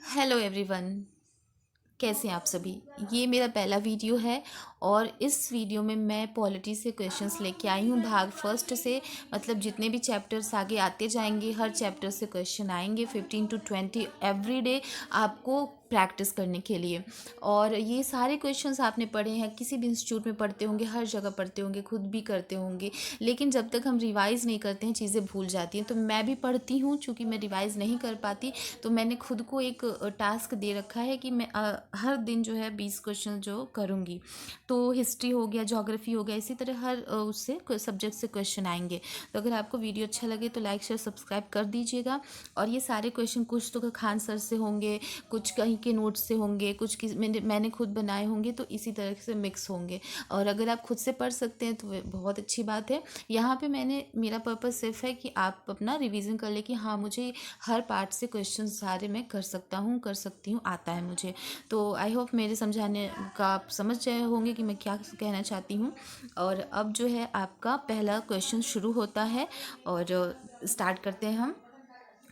Hello everyone, कैसे हैं आप सभी। ये मेरा पहला वीडियो है और इस वीडियो में मैं पॉलिटी से क्वेश्चंस लेके आई हूँ। भाग फर्स्ट से मतलब जितने भी चैप्टर्स आगे आते जाएंगे हर चैप्टर से क्वेश्चन आएंगे 15 to 20 एवरी डे आपको प्रैक्टिस करने के लिए। और ये सारे क्वेश्चंस आपने पढ़े हैं, किसी भी इंस्टीट्यूट में पढ़ते होंगे, हर जगह पढ़ते होंगे, खुद भी करते होंगे, लेकिन जब तक हम रिवाइज़ नहीं करते हैं चीज़ें भूल जाती हैं। तो मैं भी पढ़ती हूँ, चूँकि मैं रिवाइज़ नहीं कर पाती तो मैंने खुद को एक टास्क दे रखा है कि मैं हर दिन जो है 20 क्वेश्चन जो करूँगी। तो हिस्ट्री हो गया, ज्योग्राफी हो गया, इसी तरह हर उससे सब्जेक्ट से क्वेश्चन आएंगे। तो अगर आपको वीडियो अच्छा लगे तो लाइक शेयर सब्सक्राइब कर दीजिएगा। और ये सारे क्वेश्चन कुछ तो खान सर से होंगे, कुछ कहीं के नोट्स से होंगे, कुछ मैंने खुद बनाए होंगे, तो इसी तरह से मिक्स होंगे। और अगर आप खुद से पढ़ सकते हैं तो बहुत अच्छी बात है। यहाँ पे मेरा पर्पज़ सिर्फ है कि आप अपना रिवीजन कर ले कि हाँ मुझे हर पार्ट से क्वेश्चन सारे मैं कर सकती हूँ, आता है मुझे। तो आई होप मेरे समझाने का आप समझ गए होंगे कि मैं क्या कहना चाहती हूँ। और अब जो है आपका पहला क्वेश्चन शुरू होता है और स्टार्ट करते हैं हम।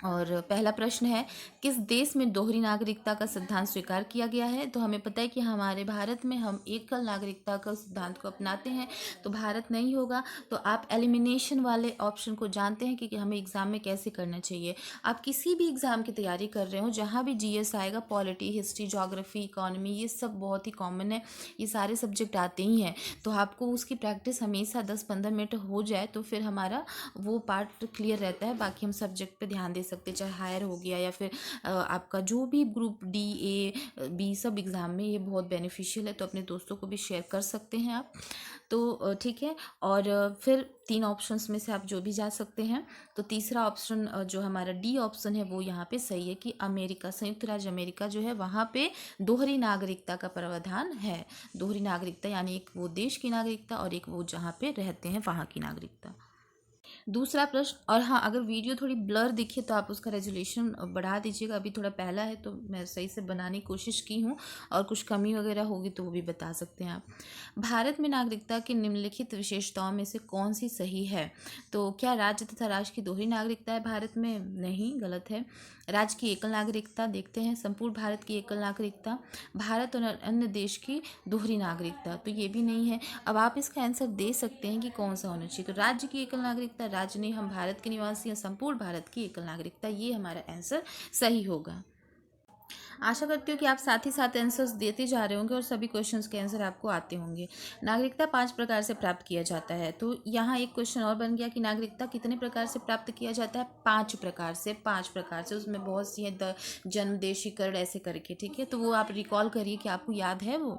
और पहला प्रश्न है, किस देश में दोहरी नागरिकता का सिद्धांत स्वीकार किया गया है। तो हमें पता है कि हमारे भारत में हम एकल नागरिकता का सिद्धांत को अपनाते हैं, तो भारत नहीं होगा। तो आप एलिमिनेशन वाले ऑप्शन को जानते हैं कि हमें एग्ज़ाम में कैसे करना चाहिए। आप किसी भी एग्ज़ाम की तैयारी कर रहे हो, जहाँ भी जीएस आएगा, पॉलिटी, हिस्ट्री, ज्योग्राफी, इकोनॉमी, ये सब बहुत ही कॉमन है, ये सारे सब्जेक्ट आते ही हैं। तो आपको उसकी प्रैक्टिस हमेशा 10-15 मिनट हो जाए तो फिर हमारा वो पार्ट क्लियर रहता है। बाकी हम सब्जेक्ट पे ध्यान दे सकते हैं, चाहे हायर हो गया या फिर आपका जो भी ग्रुप डी ए बी सब एग्ज़ाम में ये बहुत बेनिफिशियल है। तो अपने दोस्तों को भी शेयर कर सकते हैं आप। तो ठीक है। और फिर 3 ऑप्शंस में से आप जो भी जा सकते हैं। तो तीसरा ऑप्शन जो हमारा डी ऑप्शन है वो यहाँ पे सही है कि अमेरिका, संयुक्त राज्य अमेरिका जो है वहाँ पे दोहरी नागरिकता का प्रावधान है। दोहरी नागरिकता यानी एक वो देश की नागरिकता और एक वो जहाँ पे रहते हैं वहाँ की नागरिकता। दूसरा प्रश्न, और हाँ अगर वीडियो थोड़ी ब्लर दिखे तो आप उसका रेजोल्यूशन बढ़ा दीजिएगा। अभी थोड़ा पहला है तो मैं सही से बनाने की कोशिश की हूँ, और कुछ कमी वगैरह होगी तो वो भी बता सकते हैं आप। भारत में नागरिकता की निम्नलिखित विशेषताओं में से कौन सी सही है। तो क्या राज्य तथा राष्ट्र की दोहरी नागरिकता है भारत में। नहीं, गलत है। राज्य की एकल नागरिकता देखते हैं, संपूर्ण भारत की एकल नागरिकता, भारत और अन्य देश की दोहरी नागरिकता, तो ये भी नहीं है। अब आप इसका आंसर दे सकते हैं कि कौन सा होना चाहिए। तो राज्य की एकल नागरिकता, राज्य नहीं, हम भारत के निवासी हैं, संपूर्ण भारत की एकल नागरिकता, ये हमारा आंसर सही होगा। आशा करती हूँ कि आप साथ ही साथ आंसर्स देते जा रहे होंगे और सभी क्वेश्चंस के आंसर आपको आते होंगे। नागरिकता 5 प्रकार से प्राप्त किया जाता है। तो यहाँ एक क्वेश्चन और बन गया कि नागरिकता कितने प्रकार से प्राप्त किया जाता है। 5 प्रकार से, 5 प्रकार से। उसमें बहुत सी है, जन्म, देशीकरण, ऐसे करके, ठीक है। तो वो आप रिकॉल करिए कि आपको याद है वो।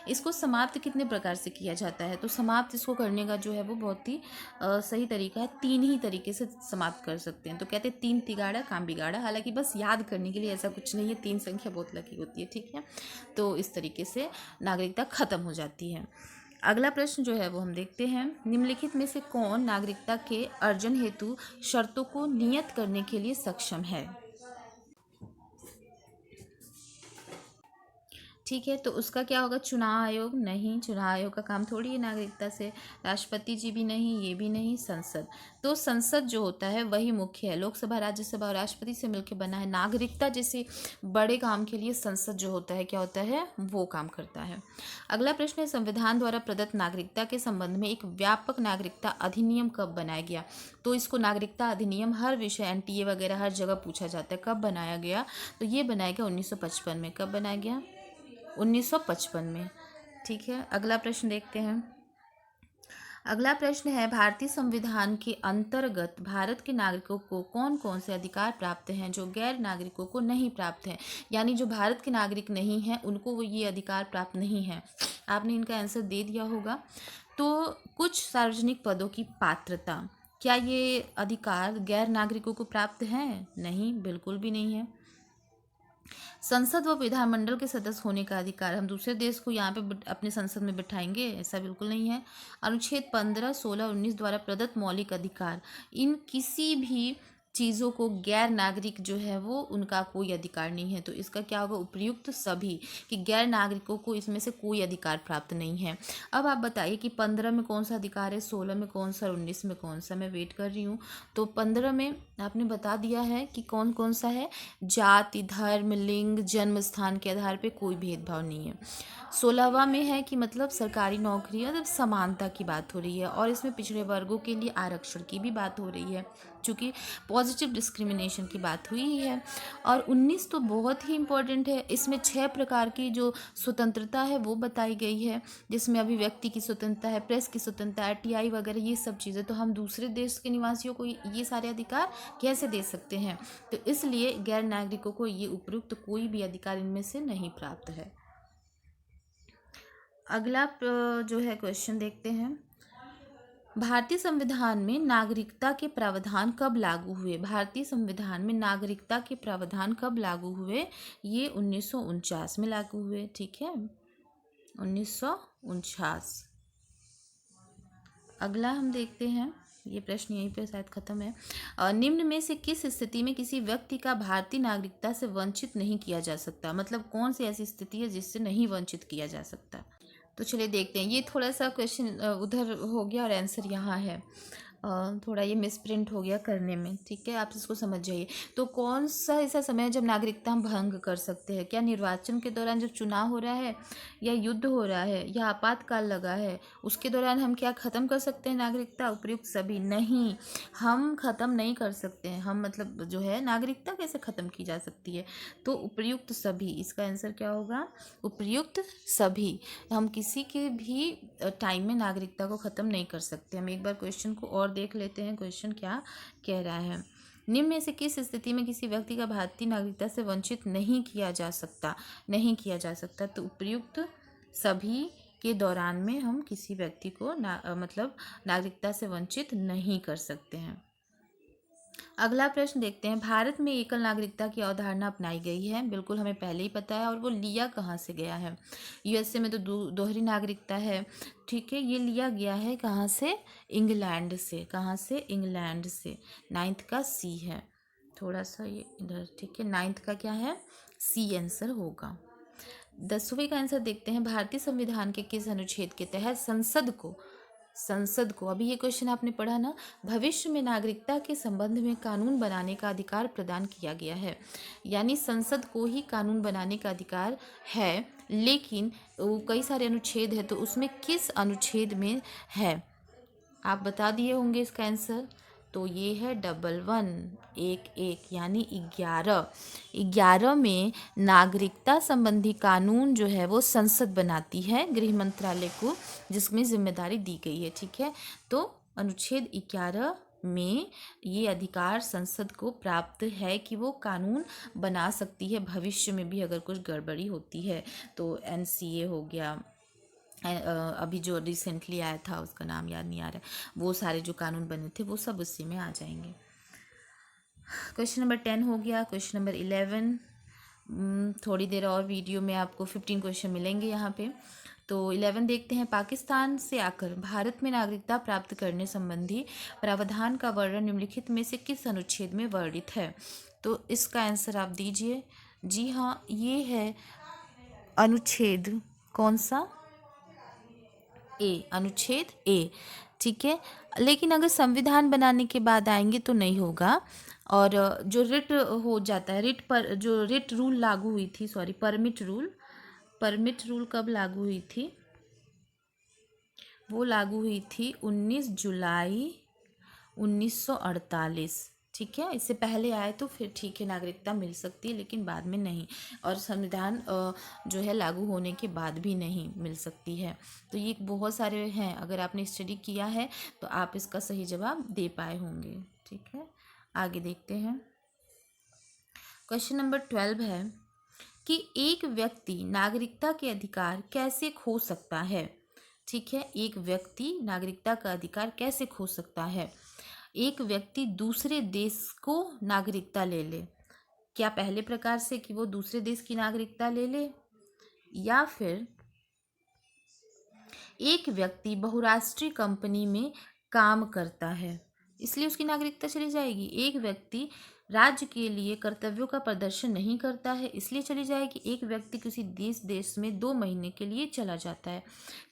इसको समाप्त कितने प्रकार से किया जाता है। तो समाप्त इसको करने का जो है वो बहुत ही सही तरीका है। 3 ही तरीके से समाप्त कर सकते हैं। तो कहते हैं 3 तिगाड़ा काम बिगाड़ा। हालांकि बस याद करने के लिए ऐसा कुछ नहीं है, 3 संख्या बहुत लकी होती है, ठीक है। तो इस तरीके से नागरिकता खत्म हो जाती है। अगला प्रश्न जो है वो हम देखते हैं, निम्नलिखित में से कौन नागरिकता के अर्जन हेतु शर्तों को नियत करने के लिए सक्षम है। ठीक है, तो उसका क्या होगा। चुनाव आयोग नहीं, चुनाव आयोग का काम थोड़ी है नागरिकता से। राष्ट्रपति जी भी नहीं, ये भी नहीं। संसद, तो संसद जो होता है वही मुख्य है। लोकसभा, राज्यसभा और राष्ट्रपति से मिलकर बना है। नागरिकता जैसे बड़े काम के लिए संसद जो होता है क्या होता है, वो काम करता है। अगला प्रश्न है, संविधान द्वारा प्रदत्त नागरिकता के संबंध में एक व्यापक नागरिकता अधिनियम कब बनाया गया। तो इसको नागरिकता अधिनियम हर विषय एनटीए वगैरह हर जगह पूछा जाता है, कब बनाया गया। तो ये बनाया गया 1955 में। कब बनाया गया, 1955 में, ठीक है। अगला प्रश्न देखते हैं। अगला प्रश्न है, भारतीय संविधान के अंतर्गत भारत के नागरिकों को कौन कौन से अधिकार प्राप्त हैं जो गैर नागरिकों को नहीं प्राप्त हैं। यानी जो भारत के नागरिक नहीं हैं उनको वो ये अधिकार प्राप्त नहीं है। आपने इनका आंसर दे दिया होगा। तो कुछ सार्वजनिक पदों की पात्रता, क्या ये अधिकार गैर नागरिकों को प्राप्त हैं। नहीं, बिल्कुल भी नहीं है। संसद व विधानमंडल के सदस्य होने का अधिकार, हम दूसरे देश को यहाँ पे अपने संसद में बिठाएंगे, ऐसा बिल्कुल नहीं है। अनुच्छेद 15, 16, 19 द्वारा प्रदत्त मौलिक अधिकार, इन किसी भी चीज़ों को गैर नागरिक जो है वो उनका कोई अधिकार नहीं है। तो इसका क्या होगा, उपयुक्त सभी, कि गैर नागरिकों को इसमें से कोई अधिकार प्राप्त नहीं है। अब आप बताइए कि 15 में कौन सा अधिकार है, 16 में कौन सा और 19 में कौन सा। मैं वेट कर रही हूँ। तो 15 में आपने बता दिया है कि कौन कौन सा है। जाति, धर्म, लिंग, जन्म स्थान के आधार पे कोई भेदभाव नहीं है। 16वां में है कि मतलब सरकारी नौकरी मतलब समानता की बात हो रही है, और इसमें पिछड़े वर्गों के लिए आरक्षण की भी बात हो रही है, चूँकि पॉजिटिव डिस्क्रिमिनेशन की बात हुई ही है। और 19 तो बहुत ही इम्पोर्टेंट है, इसमें 6 प्रकार की जो स्वतंत्रता है वो बताई गई है, जिसमें अभिव्यक्ति की स्वतंत्रता है, प्रेस की स्वतंत्रता, आरटीआई वगैरह ये सब चीज़ें। तो हम दूसरे देश के निवासियों को ये सारे अधिकार कैसे दे सकते हैं? तो इसलिए गैर नागरिकों को ये उपयुक्त कोई भी अधिकार इनमें से नहीं प्राप्त है। अगला जो है क्वेश्चन देखते हैं। भारतीय संविधान में नागरिकता के प्रावधान कब लागू हुए? भारतीय संविधान में नागरिकता के प्रावधान कब लागू हुए? ये 1949 में लागू हुए। ठीक है, 1949। अगला हम देखते हैं, ये प्रश्न यहीं पे शायद खत्म है। निम्न में से किस स्थिति में किसी व्यक्ति का भारतीय नागरिकता से वंचित नहीं किया जा सकता? मतलब कौन सी ऐसी स्थिति है जिससे नहीं वंचित किया जा सकता? तो चलिए देखते हैं। ये थोड़ा सा क्वेश्चन उधर हो गया और आंसर यहाँ है। थोड़ा ये मिसप्रिंट हो गया करने में, ठीक है, आप इसको समझ जाइए। तो कौन सा ऐसा समय है जब नागरिकता हम भंग कर सकते हैं? क्या निर्वाचन के दौरान जब चुनाव हो रहा है, या युद्ध हो रहा है, या आपातकाल लगा है, उसके दौरान हम क्या ख़त्म कर सकते हैं नागरिकता? उपयुक्त सभी। नहीं, हम ख़त्म नहीं कर सकते हैं। हम मतलब जो है नागरिकता कैसे ख़त्म की जा सकती है? तो उपयुक्त सभी, इसका आंसर क्या होगा? उपयुक्त सभी। हम किसी के भी टाइम में नागरिकता को ख़त्म नहीं कर सकते। हम एक बार क्वेश्चन को और देख लेते हैं, क्वेश्चन क्या कह रहा है। निम्न में से किस स्थिति में किसी व्यक्ति का भारतीय नागरिकता से वंचित नहीं किया जा सकता? नहीं किया जा सकता। तो उपयुक्त सभी के दौरान में हम किसी व्यक्ति को मतलब नागरिकता से वंचित नहीं कर सकते हैं। अगला प्रश्न देखते हैं। भारत में एकल नागरिकता की अवधारणा अपनाई गई है, बिल्कुल हमें पहले ही पता है, और वो लिया कहाँ से गया है? यूएसए में तो दोहरी नागरिकता है, ठीक है, ये लिया गया है कहाँ से? इंग्लैंड से। कहाँ से? इंग्लैंड से। 9th का सी है, थोड़ा सा ये इधर, ठीक है, 9th का क्या है? सी आंसर होगा। 10वें का आंसर देखते हैं। भारतीय संविधान के किस अनुच्छेद के तहत संसद को, अभी ये क्वेश्चन आपने पढ़ा ना, भविष्य में नागरिकता के संबंध में कानून बनाने का अधिकार प्रदान किया गया है? यानी संसद को ही कानून बनाने का अधिकार है, लेकिन वो कई सारे अनुच्छेद है, तो उसमें किस अनुच्छेद में है? आप बता दिए होंगे इसका आंसर। तो ये है 1111 यानी 11 में नागरिकता संबंधी कानून जो है वो संसद बनाती है, गृह मंत्रालय को, जिसमें जिम्मेदारी दी गई है। ठीक है, तो अनुच्छेद 11 में ये अधिकार संसद को प्राप्त है कि वो कानून बना सकती है भविष्य में भी अगर कुछ गड़बड़ी होती है। तो एनसीए हो गया, अभी जो रिसेंटली आया था उसका नाम याद नहीं आ रहा, वो सारे जो कानून बने थे वो सब उसी में आ जाएंगे। क्वेश्चन नंबर 10 हो गया। क्वेश्चन नंबर 11, थोड़ी देर और वीडियो में आपको 15 क्वेश्चन मिलेंगे यहाँ पे। तो 11 देखते हैं। पाकिस्तान से आकर भारत में नागरिकता प्राप्त करने संबंधी प्रावधान का वर्णन निम्नलिखित में से किस अनुच्छेद में वर्णित है? तो इसका आंसर आप दीजिए। जी हाँ, ये है अनुच्छेद कौन सा? ए, अनुच्छेद ए। ठीक है, लेकिन अगर संविधान बनाने के बाद आएंगे तो नहीं होगा। और जो रिट हो जाता है, रिट पर जो रिट रूल लागू हुई थी, सॉरी परमिट रूल कब लागू हुई थी? वो लागू हुई थी 19 जुलाई 1948। ठीक है, इससे पहले आए तो फिर ठीक है नागरिकता मिल सकती है, लेकिन बाद में नहीं। और संविधान जो है लागू होने के बाद भी नहीं मिल सकती है। तो ये बहुत सारे हैं, अगर आपने स्टडी किया है तो आप इसका सही जवाब दे पाए होंगे। ठीक है, आगे देखते हैं। क्वेश्चन नंबर 12 है कि एक व्यक्ति नागरिकता के अधिकार कैसे खो सकता है? ठीक है, एक व्यक्ति नागरिकता का अधिकार कैसे खो सकता है? एक व्यक्ति दूसरे देश को नागरिकता ले ले, क्या पहले प्रकार से कि वो दूसरे देश की नागरिकता ले ले, या फिर एक व्यक्ति बहुराष्ट्रीय कंपनी में काम करता है इसलिए उसकी नागरिकता चली जाएगी। एक व्यक्ति राज्य के लिए कर्तव्यों का प्रदर्शन नहीं करता है इसलिए चली जाएगी। एक व्यक्ति किसी देश में 2 महीने के लिए चला जाता है,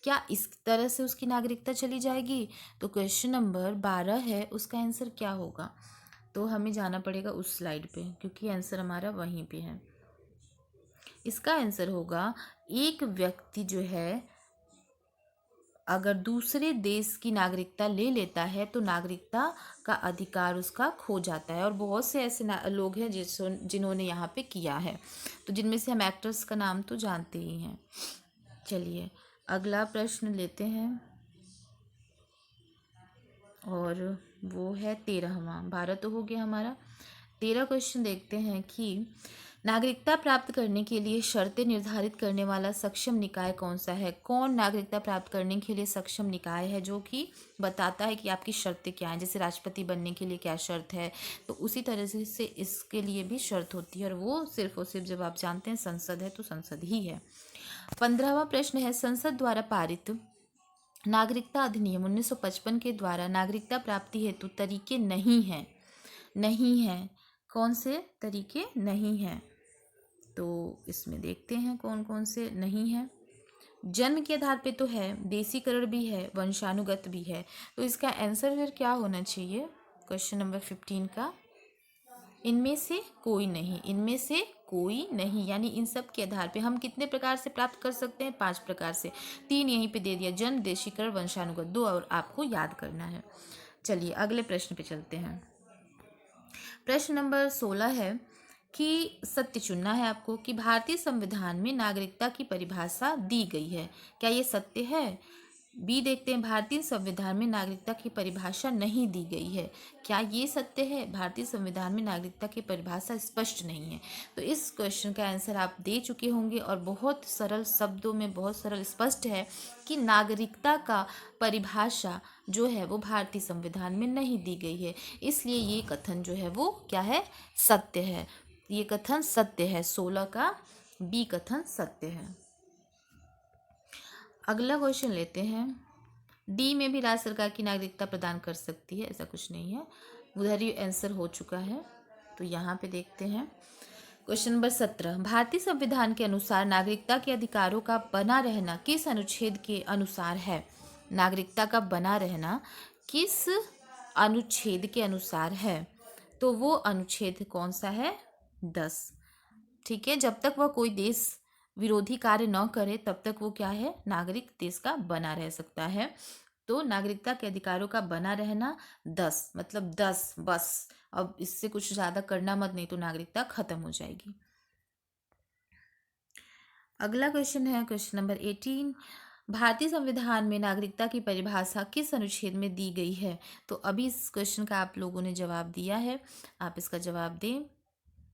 क्या इस तरह से उसकी नागरिकता चली जाएगी? तो क्वेश्चन नंबर 12 है, उसका आंसर क्या होगा? तो हमें जाना पड़ेगा उस स्लाइड पे, क्योंकि आंसर हमारा वहीं पे है। इसका आंसर होगा, एक व्यक्ति जो है अगर दूसरे देश की नागरिकता ले लेता है तो नागरिकता का अधिकार उसका खो जाता है। और बहुत से ऐसे लोग हैं जिन्होंने यहाँ पे किया है, तो जिनमें से हम एक्टर्स का नाम तो जानते ही हैं। चलिए अगला प्रश्न लेते हैं, और वो है 13वां। 12 तो हो गया हमारा। 13 क्वेश्चन देखते हैं कि नागरिकता प्राप्त करने के लिए शर्तें निर्धारित करने वाला सक्षम निकाय कौन सा है। कौन नागरिकता प्राप्त करने के लिए सक्षम निकाय है, जो कि बताता है कि आपकी शर्तें क्या हैं। जैसे राष्ट्रपति बनने के लिए क्या शर्त है, तो उसी तरह से इसके लिए भी शर्त होती है, और वो सिर्फ और सिर्फ जब आप जानते हैं संसद है तो संसद ही है। 15वां प्रश्न है, संसद द्वारा पारित नागरिकता अधिनियम 1955 के द्वारा नागरिकता प्राप्ति हेतु तरीके नहीं हैं। कौन से तरीके नहीं हैं, तो इसमें देखते हैं कौन कौन से नहीं हैं। जन्म के आधार पे तो है, देशीकरण भी है, वंशानुगत भी है, तो इसका आंसर फिर क्या होना चाहिए क्वेश्चन नंबर 15 का, इनमें से कोई नहीं। इनमें से कोई नहीं यानी इन सब के आधार पे हम कितने प्रकार से प्राप्त कर सकते हैं, 5 प्रकार से। 3 यहीं पे दे दिया, जन्म, देशीकरण, वंशानुगत, 2 और आपको याद करना है। चलिए अगले प्रश्न पे चलते हैं। प्रश्न नंबर 16 है कि सत्य चुनना है आपको, कि भारतीय संविधान में नागरिकता की परिभाषा दी गई है। क्या ये सत्य है? बी देखते हैं, भारतीय संविधान में नागरिकता की परिभाषा नहीं दी गई है। क्या ये सत्य है? भारतीय संविधान में नागरिकता की परिभाषा स्पष्ट नहीं है। तो इस क्वेश्चन का आंसर आप दे चुके होंगे, और बहुत सरल शब्दों में बहुत सरल स्पष्ट है कि नागरिकता का परिभाषा जो है वो भारतीय संविधान में नहीं दी गई है, इसलिए ये कथन जो है वो क्या है, सत्य है। ये कथन सत्य है, 16 का बी कथन सत्य है। अगला क्वेश्चन लेते हैं, डी में भी राज्य सरकार की नागरिकता प्रदान कर सकती है, ऐसा कुछ नहीं है, उधर ही आंसर हो चुका है। तो यहाँ पे देखते हैं क्वेश्चन नंबर 17, भारतीय संविधान के अनुसार नागरिकता के अधिकारों का बना रहना किस अनुच्छेद के अनुसार है। नागरिकता का बना रहना किस अनुच्छेद के अनुसार है, तो वो अनुच्छेद कौन सा है, 10। ठीक है, जब तक वह कोई देश विरोधी कार्य न करे तब तक वो क्या है, नागरिक देश का बना रह सकता है। तो नागरिकता के अधिकारों का बना रहना 10, मतलब 10 बस, अब इससे कुछ ज़्यादा करना मत, नहीं तो नागरिकता खत्म हो जाएगी। अगला क्वेश्चन है क्वेश्चन नंबर 18, भारतीय संविधान में नागरिकता की परिभाषा किस अनुच्छेद में दी गई है। तो अभी इस क्वेश्चन का आप लोगों ने जवाब दिया है, आप इसका जवाब दें।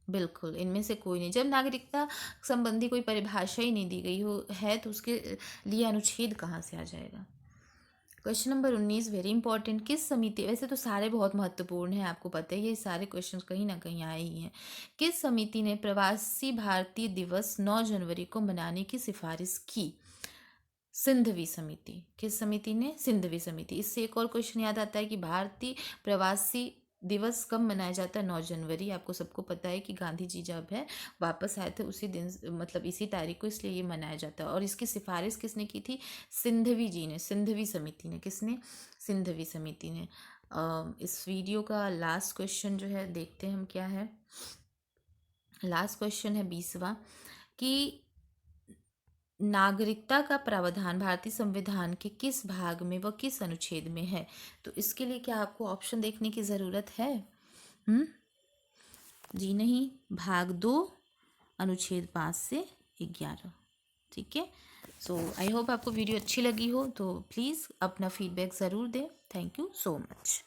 बिल्कुल, इनमें से कोई नहीं। जब नागरिकता संबंधी कोई परिभाषा ही नहीं दी गई हो है तो उसके लिए अनुच्छेद कहाँ से आ जाएगा। क्वेश्चन नंबर 19 वेरी इंपॉर्टेंट, किस समिति, वैसे तो सारे बहुत महत्वपूर्ण हैं, आपको पता है ये सारे क्वेश्चन कहीं ना कहीं आए ही हैं। किस समिति ने प्रवासी भारतीय दिवस 9 जनवरी को मनाने की सिफारिश की। सिंधवी समिति। किस समिति ने, सिंधवी समिति। इससे एक और क्वेश्चन याद आता है कि भारतीय प्रवासी दिवस कब मनाया जाता है, 9 जनवरी। आपको सबको पता है कि गांधी जी जब है वापस आए थे उसी दिन, मतलब इसी तारीख को, इसलिए ये मनाया जाता है। और इसकी सिफारिश किसने की थी, सिंधवी जी ने, सिंधवी समिति ने। किसने, सिंधवी समिति ने। इस वीडियो का लास्ट क्वेश्चन जो है देखते हैं हम क्या है। लास्ट क्वेश्चन है 20वां, कि नागरिकता का प्रावधान भारतीय संविधान के किस भाग में व किस अनुच्छेद में है। तो इसके लिए क्या आपको ऑप्शन देखने की ज़रूरत है। जी नहीं, भाग 2 अनुच्छेद 5 से 11। ठीक है, सो आई होप आपको वीडियो अच्छी लगी हो, तो प्लीज़ अपना फीडबैक ज़रूर दें। Thank you so much.